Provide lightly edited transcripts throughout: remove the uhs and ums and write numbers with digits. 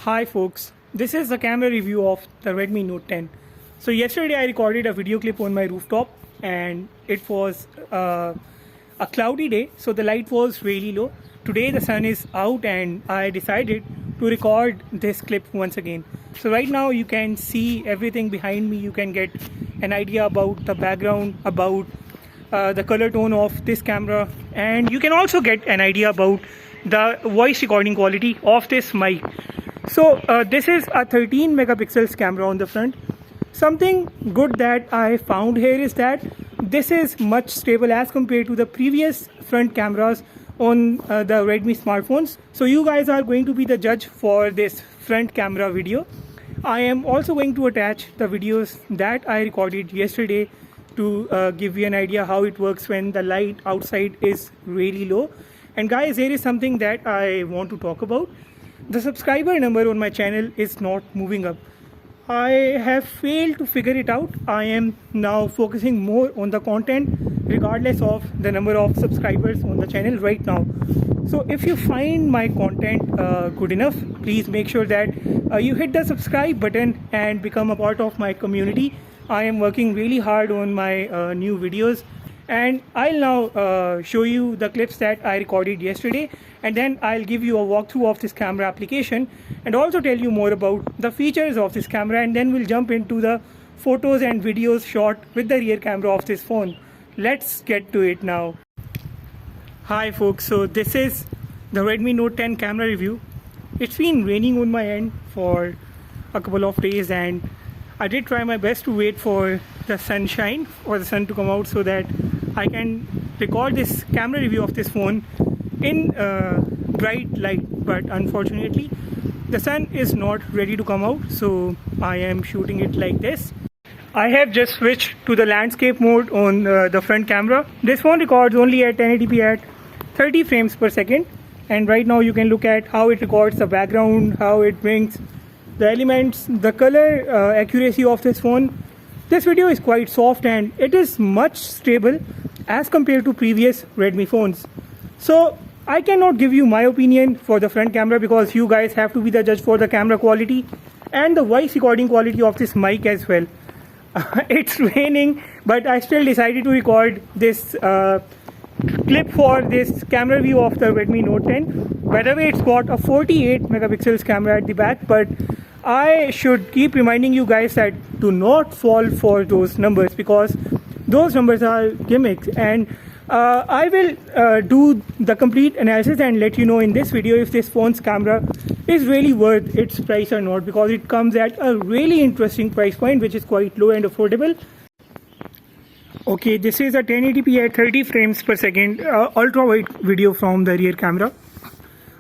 Hi folks, this is the camera review of the Redmi Note 10. So yesterday I recorded a video clip on my rooftop and it was a cloudy day, so the light was really low. Today the sun is out and I decided to record this clip once again. So right now you can see everything behind me. You can get an idea about the background, about the color tone of this camera, and you can also get an idea about the voice recording quality of this mic. So this is a 13 megapixels camera on the front. Something good that I found here is that this is much stable as compared to the previous front cameras on the Redmi smartphones. So you guys are going to be the judge for this front camera video. I am also going to attach the videos that I recorded yesterday to give you an idea how it works when the light outside is really low. And guys, there is something that I want to talk about. The subscriber number on my channel is not moving up. I have failed to figure it out. I am now focusing more on the content regardless of the number of subscribers on the channel right now. So if you find my content good enough, please make sure that you hit the subscribe button and become a part of my community. I am working really hard on my new videos, and I'll now show you the clips that I recorded yesterday, and then I'll give you a walkthrough of this camera application and also tell you more about the features of this camera, and then we'll jump into the photos and videos shot with the rear camera of this phone. Let's get to it now. Hi folks, so this is the Redmi Note 10 camera review. It's been raining on my end for a couple of days and I did try my best to wait for the sunshine or the sun to come out so that I can record this camera review of this phone in bright light, but unfortunately the sun is not ready to come out, so I am shooting it like this. I have just switched to the landscape mode on the front camera. This phone records only at 1080p at 30 frames per second, and right now you can look at how it records the background, how it brings the elements, the color accuracy of this phone. This video is quite soft and it is much stable as compared to previous Redmi phones. So I cannot give you my opinion for the front camera because you guys have to be the judge for the camera quality and the voice recording quality of this mic as well. It's raining, but I still decided to record this clip for this camera view of the Redmi Note 10. By the way, it's got a 48 megapixels camera at the back, but I should keep reminding you guys that do not fall for those numbers because those numbers are gimmicks, and I will do the complete analysis and let you know in this video if this phone's camera is really worth its price or not, because it comes at a really interesting price point which is quite low and affordable. Okay, this is a 1080p at 30 frames per second ultra wide video from the rear camera.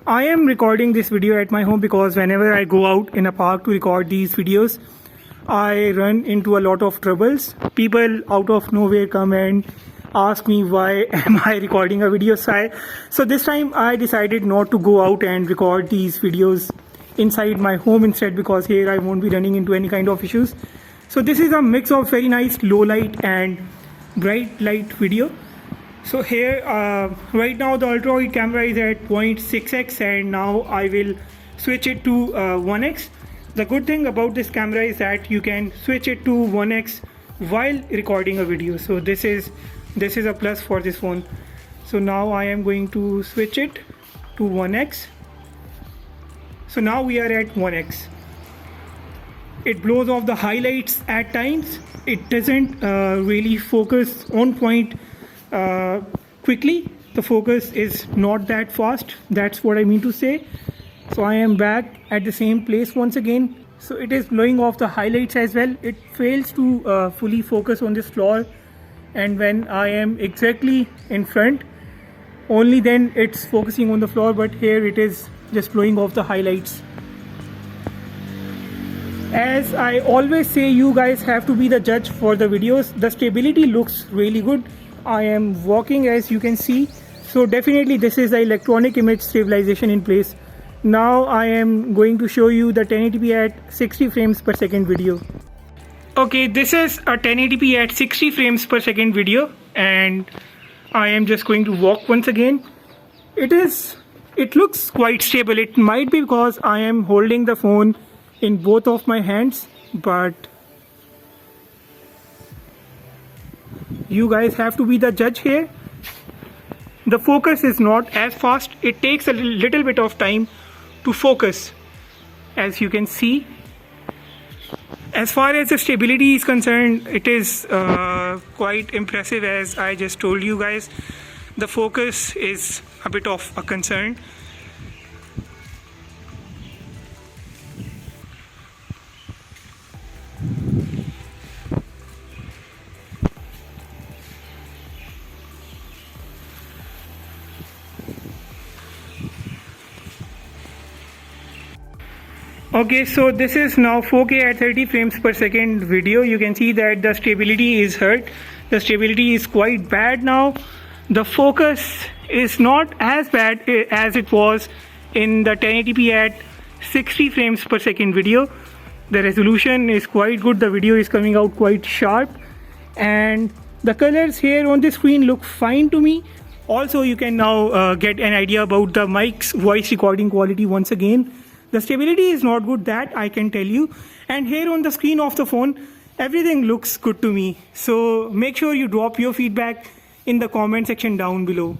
I am recording this video at my home because whenever I go out in a park to record these videos, I run into a lot of troubles. People out of nowhere come and ask me why am I recording a video. So this time I decided not to go out and record these videos inside my home instead, because here I won't be running into any kind of issues. So this is a mix of very nice low light and bright light video. So here right now the ultra wide camera is at 0.6x and now I will switch it to 1x. The good thing about this camera is that you can switch it to 1x while recording a video. So this is a plus for this phone. So now I am going to switch it to 1x. So now we are at 1x. It blows off the highlights at times. It doesn't really focus on point quickly. The focus is not that fast. That's what I mean to say. So I am back at the same place once again. So it is blowing off the highlights as well. It fails to fully focus on this floor, and when I am exactly in front, only then it's focusing on the floor, but here it is just blowing off the highlights. As I always say, you guys have to be the judge for the videos. The stability looks really good. I am walking, as you can see, so definitely this is the electronic image stabilization in place. Now I am going to show you the 1080p at 60 frames per second video. Okay, this is a 1080p at 60 frames per second video and I am just going to walk once again. It is It looks quite stable. It might be because I am holding the phone in both of my hands, but you guys have to be the judge here. The focus is not as fast. It takes a little bit of time to focus, as you can see. As far as the stability is concerned, it is quite impressive. As I just told you guys, the focus is a bit of a concern. Okay, so this is now 4K at 30 frames per second video. You can see that the stability is hurt. The stability is quite bad now. The focus is not as bad as it was in the 1080p at 60 frames per second video. The resolution is quite good. The video is coming out quite sharp, and the colors here on the screen look fine to me. Also, you can now get an idea about the mic's voice recording quality once again. The stability is not good, that I can tell you. And here on the screen of the phone, everything looks good to me. So make sure you drop your feedback in the comment section down below.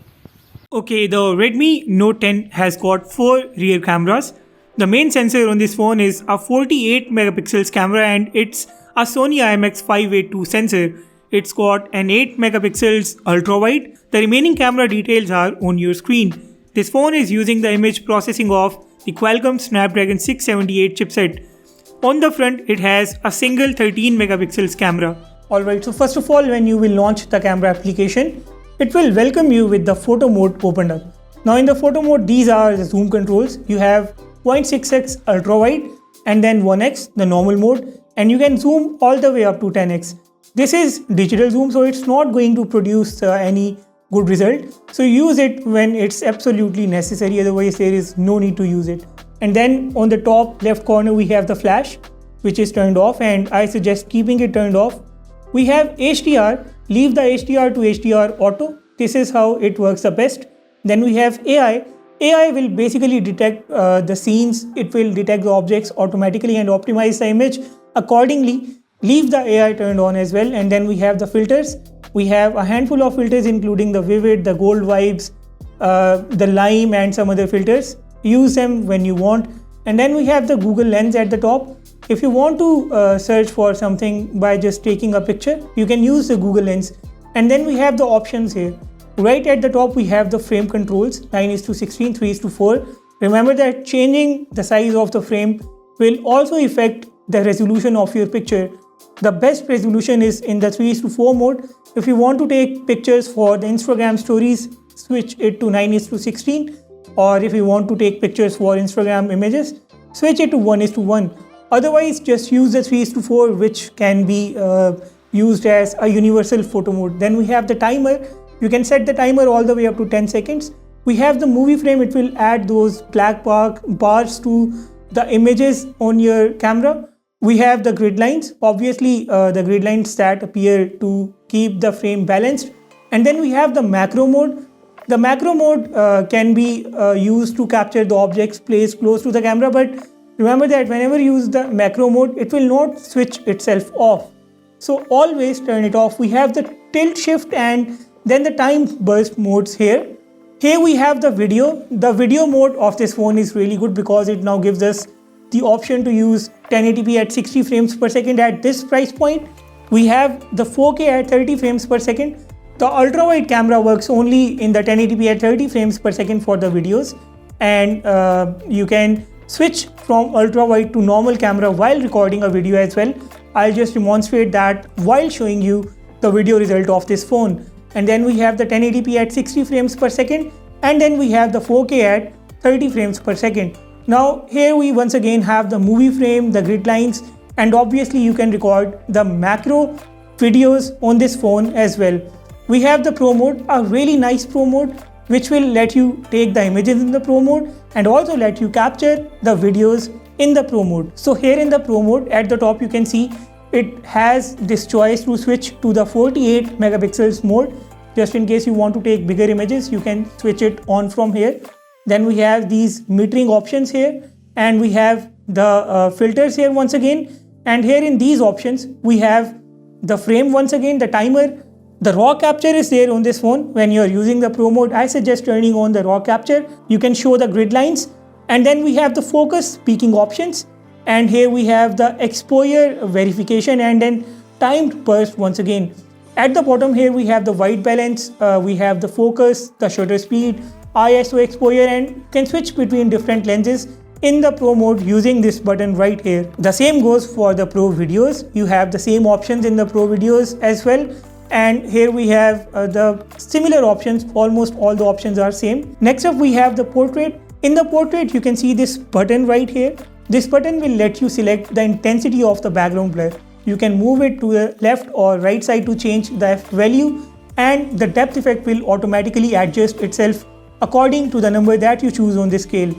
Okay, the Redmi Note 10 has got 4 rear cameras. The main sensor on this phone is a 48 megapixels camera, and it's a Sony IMX582 sensor. It's got an 8 megapixels ultra wide. The remaining camera details are on your screen. This phone is using the image processing of the Qualcomm Snapdragon 678 chipset. On the front, it has a single 13 megapixels camera. Alright, so first of all, when you will launch the camera application, it will welcome you with the photo mode opened up. Now in the photo mode, these are the zoom controls. You have 0.6x ultra wide and then 1x, the normal mode, and you can zoom all the way up to 10x. This is digital zoom, so it's not going to produce any good result. So use it when it's absolutely necessary, otherwise there is no need to use it. And then on the top left corner we have the flash, which is turned off, and I suggest keeping it turned off. We have HDR, leave the HDR to HDR auto. This is how it works the best. Then we have AI. AI will basically detect the scenes, it will detect the objects automatically and optimize the image accordingly. Leave the AI turned on as well. And then we have the filters. We have a handful of filters including the Vivid, the Gold Vibes, the Lime and some other filters. Use them when you want. And then we have the Google Lens at the top. If you want to search for something by just taking a picture, you can use the Google Lens. And then we have the options here. Right at the top we have the frame controls, 9:16, 3:4. Remember that changing the size of the frame will also affect the resolution of your picture. The best resolution is in the 3:4 mode. If you want to take pictures for the Instagram stories, switch it to 9:16, or if you want to take pictures for Instagram images, switch it to 1:1. Otherwise, just use the 3:4, which can be used as a universal photo mode. Then we have the timer. You can set the timer all the way up to 10 seconds. We have the movie frame. It will add those black bars to the images on your camera. We have the grid lines, obviously the grid lines that appear to keep the frame balanced. And then we have the macro mode. The macro mode can be used to capture the objects placed close to the camera, but remember that whenever you use the macro mode, it will not switch itself off. So always turn it off. We have the tilt shift and then the time burst modes here. Here we have the video. The video mode of this phone is really good because it now gives us the option to use 1080p at 60 frames per second at this price point. We have the 4K at 30 frames per second. The ultra wide camera works only in the 1080p at 30 frames per second for the videos, and you can switch from ultra wide to normal camera while recording a video as well. I'll just demonstrate that while showing you the video result of this phone. And then we have the 1080p at 60 frames per second, and then we have the 4K at 30 frames per second. Now here we once again have the movie frame, the grid lines, and obviously you can record the macro videos on this phone as well. We have the Pro mode, a really nice Pro mode, which will let you take the images in the Pro mode and also let you capture the videos in the Pro mode. So here in the Pro mode at the top you can see it has this choice to switch to the 48 megapixels mode. Just in case you want to take bigger images, you can switch it on from here. Then we have these metering options here, and we have the filters here once again. And here in these options, we have the frame once again, the timer. The raw capture is there on this phone. When you are using the Pro mode, I suggest turning on the raw capture. You can show the grid lines. And then we have the focus peaking options. And here we have the exposure verification and then timed burst once again. At the bottom here we have the white balance, we have the focus, the shutter speed, ISO exposure, and can switch between different lenses in the Pro mode using this button right here. The same goes for the Pro videos. You have the same options in the Pro videos as well. And here we have the similar options. Almost all the options are same. Next up we have the portrait. In the portrait you can see this button right here. This button will let you select the intensity of the background blur. You can move it to the left or right side to change the F value, and the depth effect will automatically adjust itself according to the number that you choose on this scale.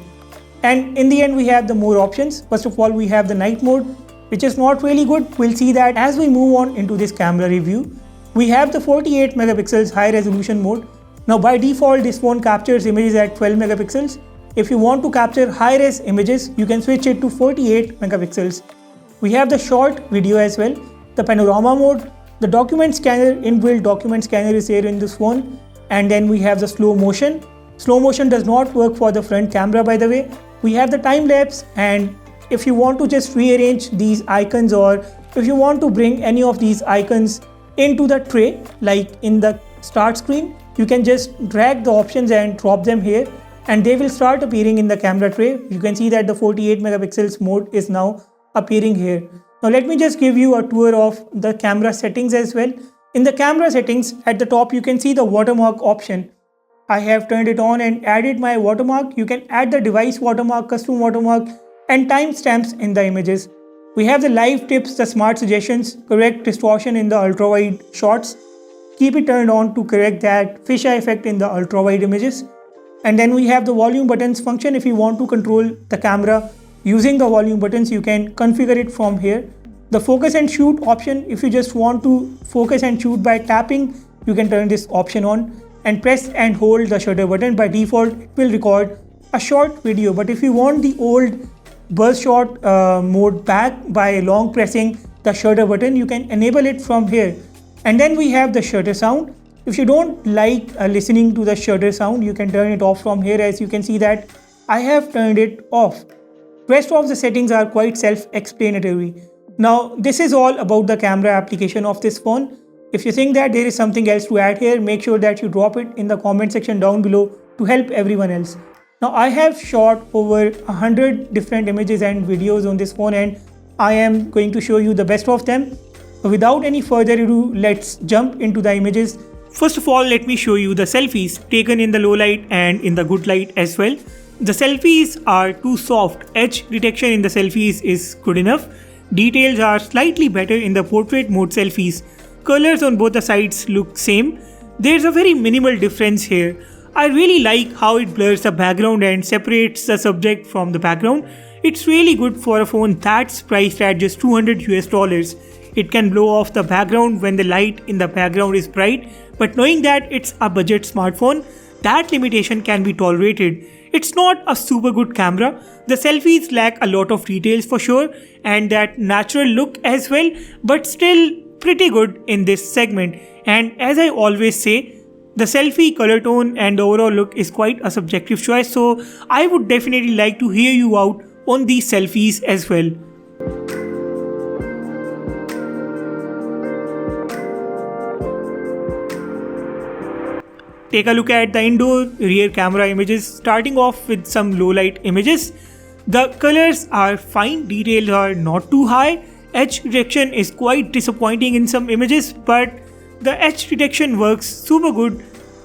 And in the end we have the more options. First of all we have the night mode, which is not really good. We'll see that as we move on into this camera review. We have the 48 megapixels high resolution mode. Now by default this phone captures images at 12 megapixels. If you want to capture high-res images, you can switch it to 48 megapixels. We have the short video as well, the panorama mode, the document scanner, inbuilt document scanner is here in this phone, and then we have the slow motion. Slow motion does not work for the front camera, by the way. We have the time lapse, and if you want to just rearrange these icons, or if you want to bring any of these icons into the tray, like in the start screen, you can just drag the options and drop them here, and they will start appearing in the camera tray. You can see that the 48 megapixels mode is now appearing here. Now let me just give you a tour of the camera settings as well. In the camera settings, at the top you can see the watermark option. I have turned it on and added my watermark. You can add the device watermark, custom watermark, and timestamps in the images. We have the live tips, the smart suggestions, correct distortion in the ultra wide shots. Keep it turned on to correct that fisheye effect in the ultra wide images. And then we have the volume buttons function. If you want to control the camera using the volume buttons, you can configure it from here. The focus and shoot option, if you just want to focus and shoot by tapping, you can turn this option on and press and hold the shutter button. By default, it will record a short video. But if you want the old burst shot mode back by long pressing the shutter button, you can enable it from here. And then we have the shutter sound. If you don't like listening to the shutter sound, you can turn it off from here. As you can see that I have turned it off. Rest of the settings are quite self-explanatory. Now this is all about the camera application of this phone. If you think that there is something else to add here, make sure that you drop it in the comment section down below to help everyone else. Now I have shot over 100 different images and videos on this phone, and I am going to show you the best of them. Without any further ado, let's jump into the images. First of all, let me show you the selfies taken in the low light and in the good light as well. The selfies are too soft. Edge detection in the selfies is good enough. Details are slightly better in the portrait mode selfies. Colors on both the sides look same. There's a very minimal difference here. I really like how it blurs the background and separates the subject from the background. It's really good for a phone that's priced at just $200 US. It can blow off the background when the light in the background is bright, but knowing that it's a budget smartphone, that limitation can be tolerated. It's not a super good camera. The selfies lack a lot of details for sure, and that natural look as well, but still pretty good in this segment. And as I always say, the selfie color tone and the overall look is quite a subjective choice, so I would definitely like to hear you out on these selfies as well. Take a look at the indoor rear camera images, starting off with some low light images. The colors are fine, details are not too high. Edge detection is quite disappointing in some images, but the edge detection works super good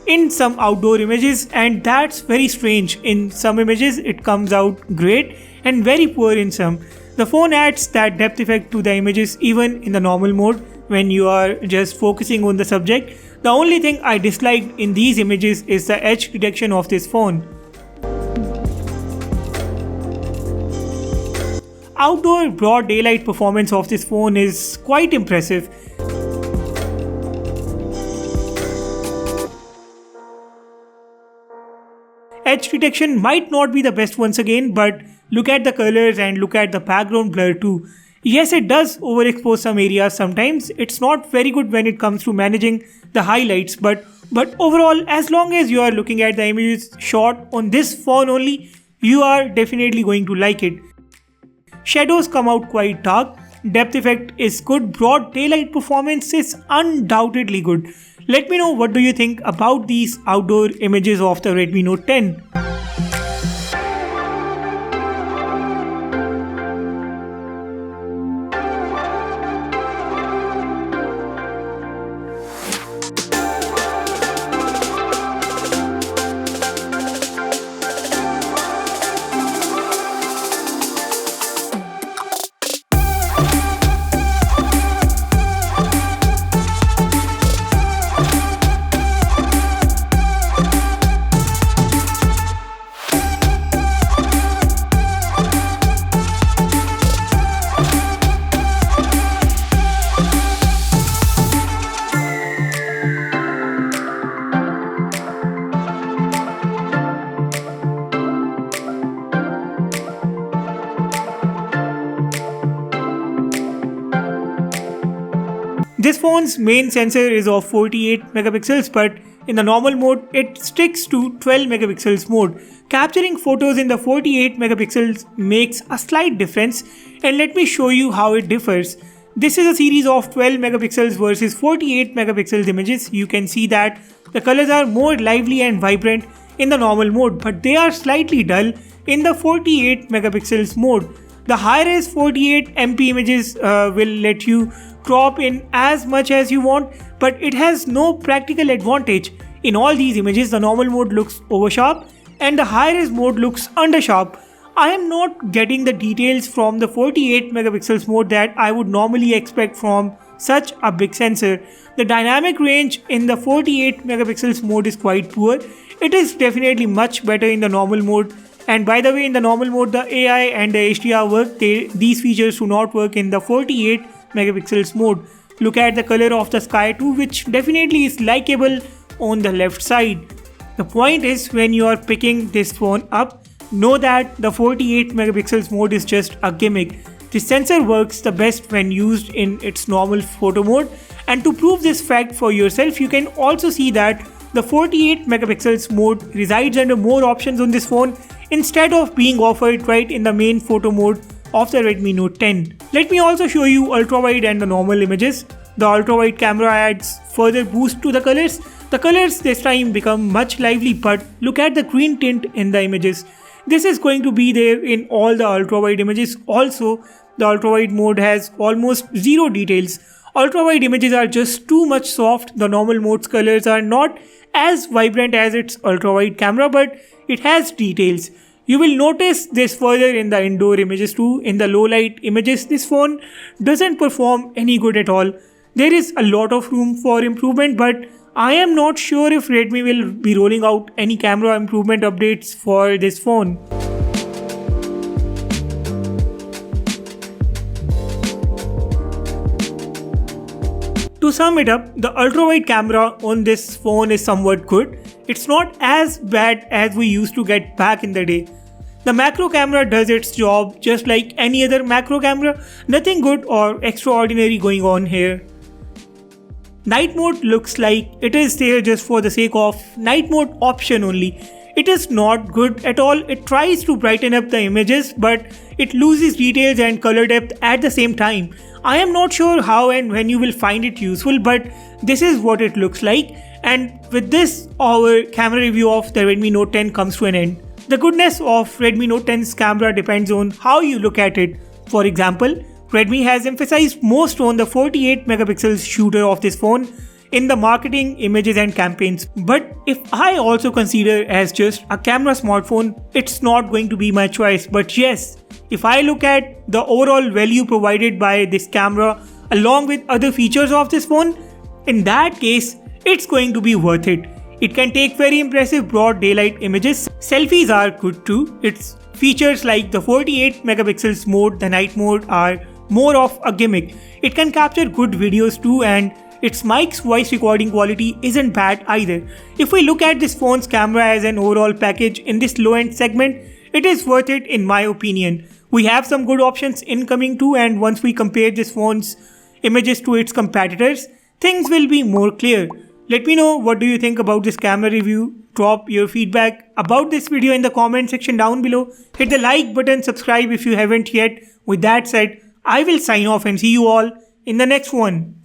in some outdoor images, and that's very strange. In some images it comes out great and very poor in some. The phone adds that depth effect to the images even in the normal mode when you are just focusing on the subject. The only thing I disliked in these images is the edge detection of this phone. Outdoor broad daylight performance of this phone is quite impressive. Edge detection might not be the best once again, but look at the colors and look at the background blur too. Yes, it does overexpose some areas sometimes. It's not very good when it comes to managing the highlights, but overall, as long as you are looking at the images shot on this phone only, you are definitely going to like it. Shadows come out quite dark, depth effect is good, broad daylight performance is undoubtedly good. Let me know what do you think about these outdoor images of the Redmi Note 10. This phone's main sensor is of 48 megapixels, but in the normal mode it sticks to 12 megapixels mode. Capturing photos in the 48 megapixels makes a slight difference, and let me show you how it differs. This is a series of 12 megapixels versus 48 megapixels images. You can see that the colors are more lively and vibrant in the normal mode, but they are slightly dull in the 48 megapixels mode. The high-res 48 MP images will let you crop in as much as you want, but it has no practical advantage. In all these images, the normal mode looks oversharp and the high-res mode looks undersharp. I am not getting the details from the 48 megapixels mode that I would normally expect from such a big sensor. The dynamic range in the 48 megapixels mode is quite poor. It is definitely much better in the normal mode. And by the way, in the normal mode, the AI and the HDR work. These features do not work in the 48 megapixels mode. Look at the color of the sky too, which definitely is likable on the left side. The point is, when you are picking this phone up, know that the 48 megapixels mode is just a gimmick. The sensor works the best when used in its normal photo mode, and to prove this fact for yourself, you can also see that the 48 megapixels mode resides under more options on this phone instead of being offered right in the main photo mode of the Redmi Note 10. Let me also show you ultra-wide and the normal images. The ultra-wide camera adds further boost to the colors. The colors this time become much lively, but look at the green tint in the images. This is going to be there in all the ultra-wide images. Also, the ultra-wide mode has almost zero details. Ultra-wide images are just too much soft. The normal mode's colors are not as vibrant as its ultra-wide camera, but it has details. You will notice this further in the indoor images too. In the low light images, this phone doesn't perform any good at all. There is a lot of room for improvement, but I am not sure if Redmi will be rolling out any camera improvement updates for this phone. To sum it up, the ultra-wide camera on this phone is somewhat good. It's not as bad as we used to get back in the day. The macro camera does its job just like any other macro camera. Nothing good or extraordinary going on here. Night mode looks like it is there just for the sake of night mode option only. It is not good at all. It tries to brighten up the images, but it loses details and color depth at the same time. I am not sure how and when you will find it useful, but this is what it looks like. And with this, our camera review of the Redmi Note 10 comes to an end. The goodness of Redmi Note 10's camera depends on how you look at it. For example, Redmi has emphasized most on the 48 megapixels shooter of this phone in the marketing, images and campaigns. But if I also consider as just a camera smartphone, it's not going to be my choice. But yes, if I look at the overall value provided by this camera along with other features of this phone, in that case, it's going to be worth it. It can take very impressive broad daylight images. Selfies are good too. Its features like the 48 megapixels mode, the night mode are more of a gimmick. It can capture good videos too, and its mic's voice recording quality isn't bad either. If we look at this phone's camera as an overall package in this low-end segment, it is worth it in my opinion. We have some good options incoming too, and once we compare this phone's images to its competitors, things will be more clear. Let me know what do you think about this camera review. Drop your feedback about this video in the comment section down below. Hit the like button, subscribe if you haven't yet. With that said, I will sign off and see you all in the next one.